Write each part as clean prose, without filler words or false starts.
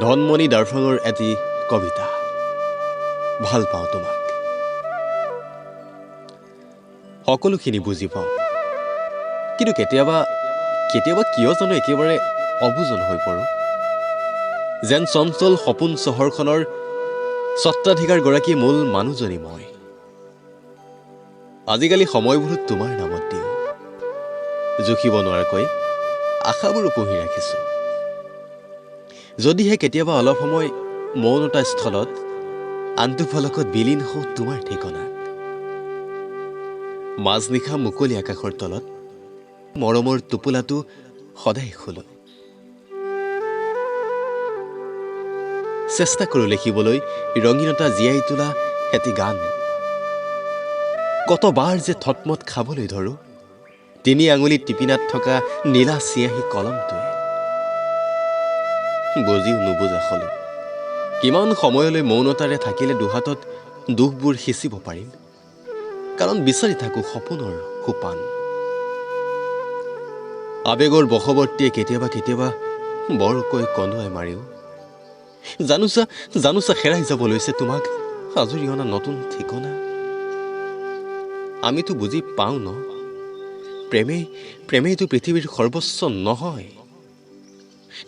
ধনমণি দাৰ্ফঙৰ এটি কবিতা ভাল পাওঁ তোমাক সকলোখিনি বুজি পাওঁ কিন্তু কেতিয়াবা কিয় জানো একেবাৰে অবুজন হৈ পৰোঁ যেন চঞ্চল সপোন চহৰখনৰ স্বত্বাধিকাৰগৰাকী মূল মানুহজনী মই আজিকালি সময়বোৰো তোমাৰ নামত দিওঁ জুখিব নোৱাৰাকৈ আশাবোৰো পুহি ৰাখিছোঁ যদিহে কেতিয়াবা অলপ সময় মৌনতা স্থলত আনটো ফলকত বিলীন হওঁ তোমাৰ ঠিকনাত মাজনিশা মুকলি আকাশৰ তলত মৰমৰ টোপোলাটো সদায় খোলো চেষ্টা কৰোঁ লিখিবলৈ ৰঙীনতা জীয়াই তোলা এটি গান কতবাৰ যে থতমত খাবলৈ ধৰোঁ তিনি আঙুলিত টিপিনাত থকা নীলা চিয়াহী কলমটোৱে বুজিও নুবুজা হলো কিমান সময়লৈ মৌনতাৰে থাকিলে দুহাতত দুখবোৰ সিঁচিব পাৰিম কাৰণ বিচাৰি থাকোঁ সপোনৰ সোপান আবেগৰ বশৱৰ্তীয়ে কেতিয়াবা বৰকৈ কন্দুৱাই মাৰিও জানোচা হেৰাই যাব লৈছে তোমাক আজৰি অনা নতুন ঠিকনা আমিতো বুজি পাওঁ ন প্ৰেমেইতো পৃথিৱীৰ সৰ্বস্ব নহয়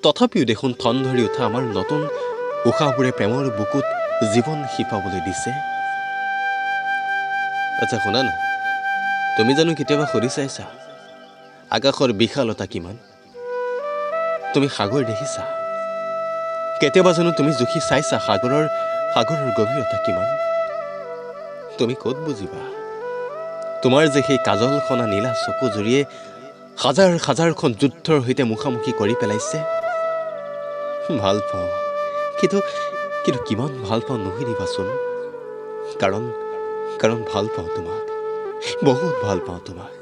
তথাপিও দেখোন ঠন ধৰি উঠা আমাৰ নতুন উশাহবোৰে প্ৰেমৰ বুকুত জীৱন শিপাবলৈ দিছে আচ্ছা শুনা না তুমি জানো কেতিয়াবা সুধি চাইছা আকাশৰ বিশালতা কিমান তুমি সাগৰ দেখিছা কেতিয়াবা জানো তুমি জুখি চাইছা সাগৰৰ গভীৰতা কিমান তুমি ক'ত বুজিবা তোমাৰ যে সেই কাজল সনা নীলা চকু জুৰিয়ে হাজাৰখন যুদ্ধৰ সৈতে মুখামুখি কৰি পেলাইছে ভাল পাওঁ কিন্তু কিমান ভাল পাওঁ নুসুধিবাচোন কাৰণ ভাল পাওঁ তোমাক বহুত ভাল পাওঁ তোমাক